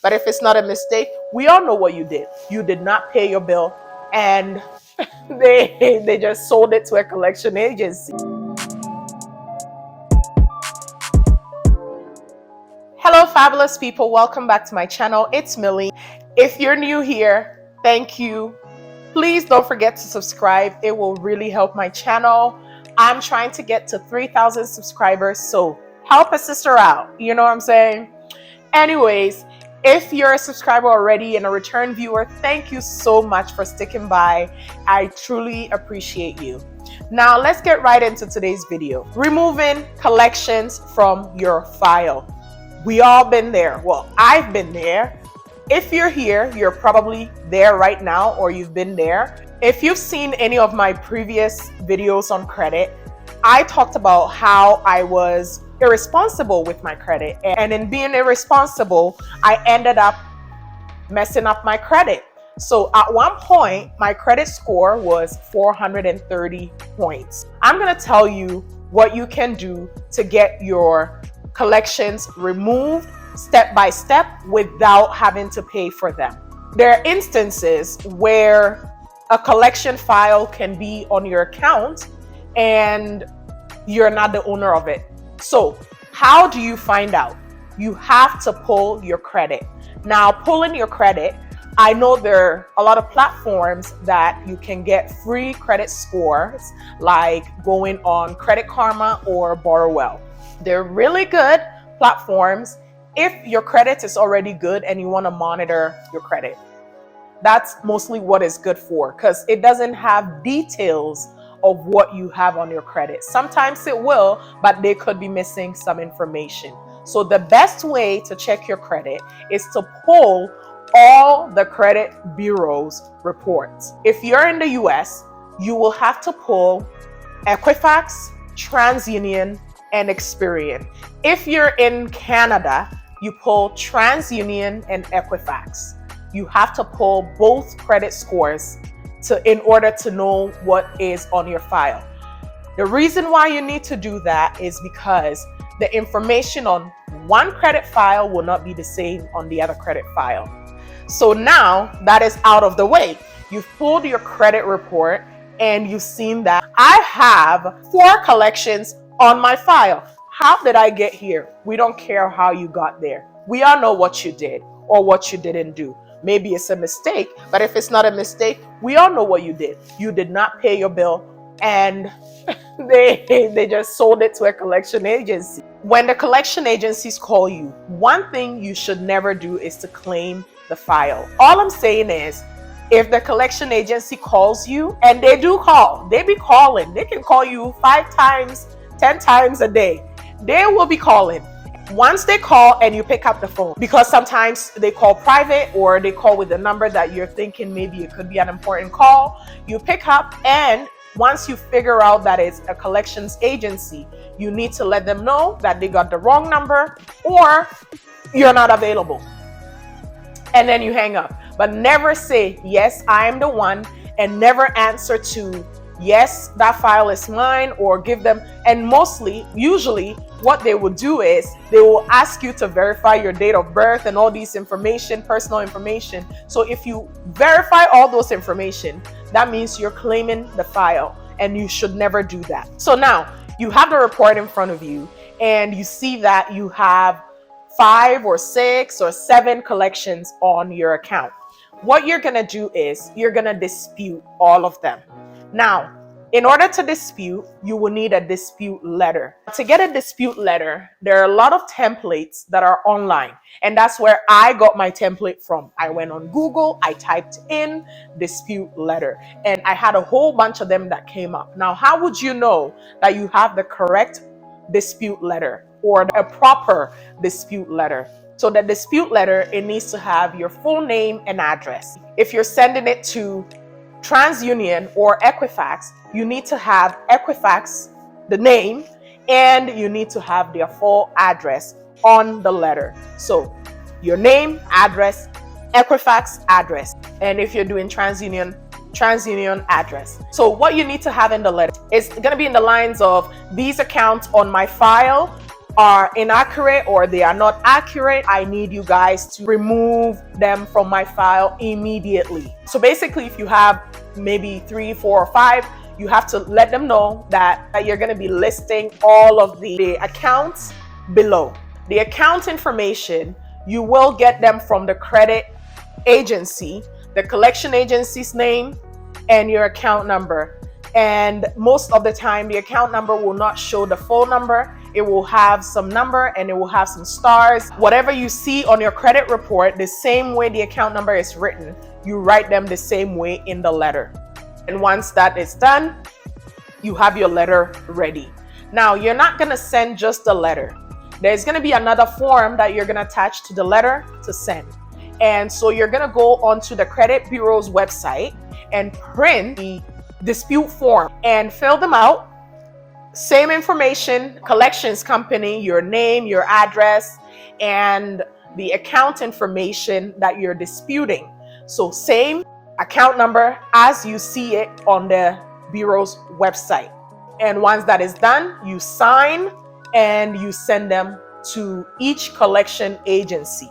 But if it's not a mistake, we all know what you did. You did not pay your bill, and they just sold it to a collection agency. Hello, fabulous people. Welcome back to my channel. It's Millie. If you're new here, thank you. Please don't forget to subscribe. It will really help my channel. I'm trying to get to 3,000 subscribers, so help a sister out. You know what I'm saying? Anyways, if you're a subscriber already and a return viewer, thank you so much for sticking by. I truly appreciate you. Now let's get right into today's video. Removing collections from your file. We all been there. Well, I've been there. If you're here, you're probably there right now, or you've been there. If you've seen any of my previous videos on credit, I talked about how I was irresponsible with my credit. And in being irresponsible, I ended up messing up my credit. So at one point, my credit score was 430 points. I'm gonna tell you what you can do to get your collections removed step by step without having to pay for them. There are instances where a collection file can be on your account and you're not the owner of it. So how do you find out? You have to pull your credit. Now, pulling your credit, I know there are a lot of platforms that you can get free credit scores, like going on Credit Karma or Borrowwell. They're really good platforms if your credit is already good and you want to monitor your credit. That's mostly what it's good for, because it doesn't have details of what you have on your credit. Sometimes it will, but they could be missing some information. So the best way to check your credit is to pull all the credit bureau's reports. If you're in the US, you will have to pull Equifax, TransUnion, and Experian. If you're in Canada, you pull TransUnion and Equifax. You have to pull both credit scores in order to know what is on your file. The reason why you need to do that is because the information on one credit file will not be the same on the other credit file. So now that is out of the way. You've pulled your credit report and you've seen that I have 4 collections on my file. How did I get here? We don't care how you got there. We all know what you did or what you didn't do. Maybe it's a mistake, but if it's not a mistake, we all know what you did. You did not pay your bill, and they just sold it to a collection agency. When the collection agencies call you, one thing you should never do is to claim the file. All I'm saying is, if the collection agency calls you, and they do call, they be calling. They can call you 5 times, 10 times a day. They will be calling. Once they call and you pick up the phone, because sometimes they call private or they call with a number that you're thinking maybe it could be an important call, you pick up, and once you figure out that it's a collections agency, you need to let them know that they got the wrong number or you're not available. And then you hang up. But never say, yes, I am the one, and never answer to, yes, that file is mine, or give them. And usually what they will do is they will ask you to verify your date of birth and all these information, personal information. So if you verify all those information, that means you're claiming the file, and you should never do that. So now you have the report in front of you and you see that you have 5 or 6 or 7 collections on your account. What you're gonna do is you're gonna dispute all of them. Now, in order to dispute, you will need a dispute letter. To get a dispute letter, there are a lot of templates that are online, and that's where I got my template from. I went on Google, I typed in dispute letter, and I had a whole bunch of them that came up. Now, how would you know that you have the correct dispute letter or a proper dispute letter? So the dispute letter, it needs to have your full name and address. If you're sending it to TransUnion or Equifax, you need to have Equifax, the name, and you need to have their full address on the letter. So your name, address, Equifax address. And if you're doing TransUnion address. So what you need to have in the letter is going to be in the lines of, these accounts on my file are inaccurate or they are not accurate, I need you guys to remove them from my file immediately. So basically, if you have maybe 3, 4, or 5, you have to let them know that you're going to be listing all of the accounts below. The account information, you will get them from the credit agency, the collection agency's name, and your account number. And most of the time, the account number will not show the full number. It will have some number and it will have some stars. Whatever you see on your credit report, the same way the account number is written, you write them the same way in the letter. And once that is done, you have your letter ready. Now, you're not going to send just the letter. There's going to be another form that you're going to attach to the letter to send. And so you're going to go onto the credit bureau's website and print the dispute form and fill them out. Same information, collections company, your name, your address, and the account information that you're disputing. So same account number as you see it on the bureau's website. And once that is done, you sign and you send them to each collection agency.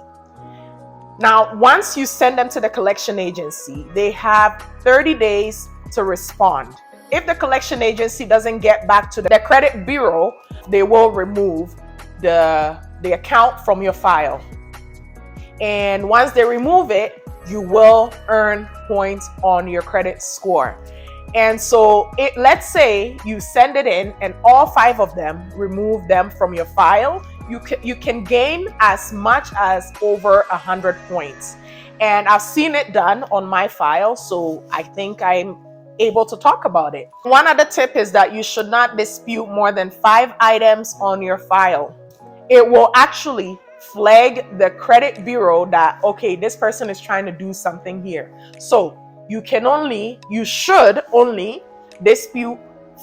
Now, once you send them to the collection agency, they have 30 days to respond. If the collection agency doesn't get back to the credit bureau, they will remove the account from your file. And once they remove it, you will earn points on your credit score. And so let's say you send it in and all 5 of them remove them from your file, you can gain as much as over 100 points. And I've seen it done on my file, so I think I'm able to talk about it. One other tip is that you should not dispute more than 5 items on your file. It will actually flag the credit bureau that, okay, this person is trying to do something here. So you should only dispute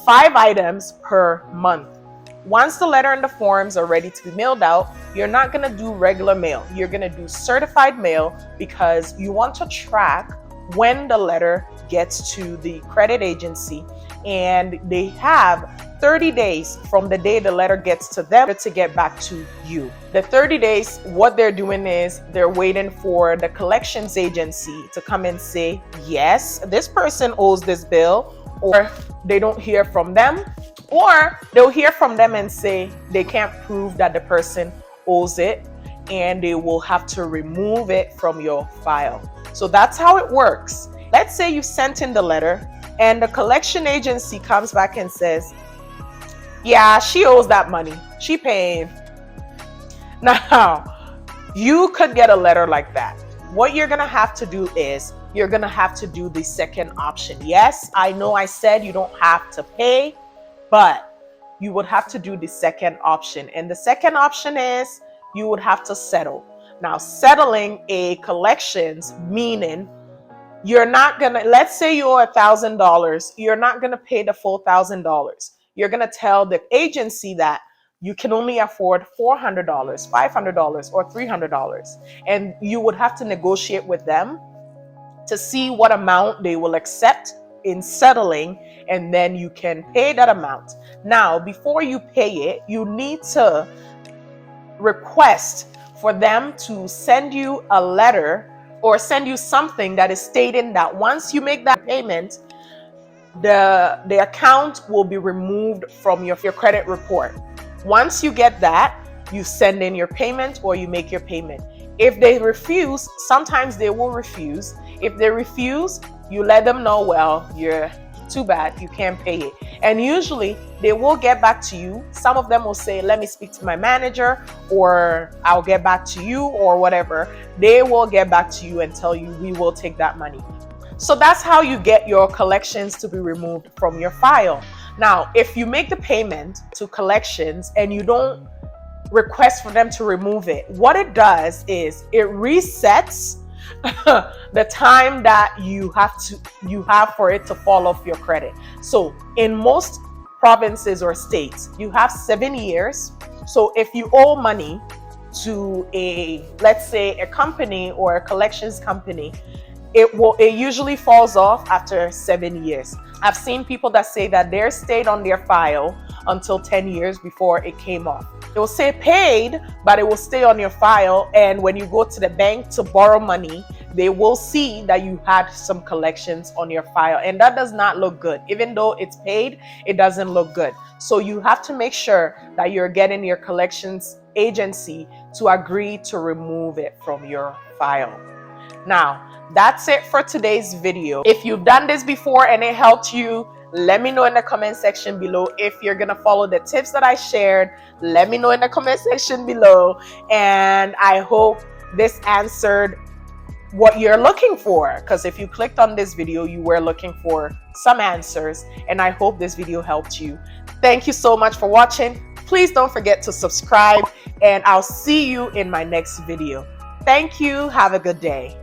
5 items per month. Once the letter and the forms are ready to be mailed out, you're not going to do regular mail. You're going to do certified mail because you want to track when the letter gets to the credit agency, and they have 30 days from the day the letter gets to them to get back to you. The 30 days, what they're doing is they're waiting for the collections agency to come and say, yes, this person owes this bill, or they don't hear from them, or they'll hear from them and say they can't prove that the person owes it, and they will have to remove it from your file. So that's how it works. Let's say you sent in the letter and the collection agency comes back and says, yeah, she owes that money. She paying. Now, you could get a letter like that. What you're going to have to do is you're going to have to do the second option. Yes, I know I said you don't have to pay, but you would have to do the second option. And the second option is you would have to settle. Now, settling a collections, meaning you're not going to, let's say you owe $1,000, you're not going to pay the full $1,000. You're going to tell the agency that you can only afford $400, $500, or $300. And you would have to negotiate with them to see what amount they will accept in settling, and then you can pay that amount. Now, before you pay it, you need to request for them to send you a letter or send you something that is stating that once you make that payment, the account will be removed from your credit report. Once you get that, you send in your payment or you make your payment. If they refuse, sometimes they will refuse. If they refuse, you let them know, well, you're too bad, you can't pay it. And usually they will get back to you. Some of them will say, let me speak to my manager, or I'll get back to you, or whatever. They will get back to you and tell you, we will take that money. So that's how you get your collections to be removed from your file. Now, if you make the payment to collections and you don't request for them to remove it, what it does is it resets the time that you have for it to fall off your credit. So in most provinces or states, you have 7 years. So if you owe money to let's say a company or a collections company, it usually falls off after 7 years. I've seen people that say that theirs stayed on their file until 10 years before it came off. will say paid, but it will stay on your file. And when you go to the bank to borrow money, they will see that you had some collections on your file. And that does not look good. Even though it's paid, it doesn't look good. So you have to make sure that you're getting your collections agency to agree to remove it from your file. Now, that's it for today's video. If you've done this before and it helped you, let me know in the comment section below. If you're gonna follow the tips that I shared, let me know in the comment section below. And I hope this answered what you're looking for, because if you clicked on this video, you were looking for some answers, and I hope this video helped you. Thank you so much for watching. Please don't forget to subscribe, and I'll see you in my next video. Thank you. Have a good day.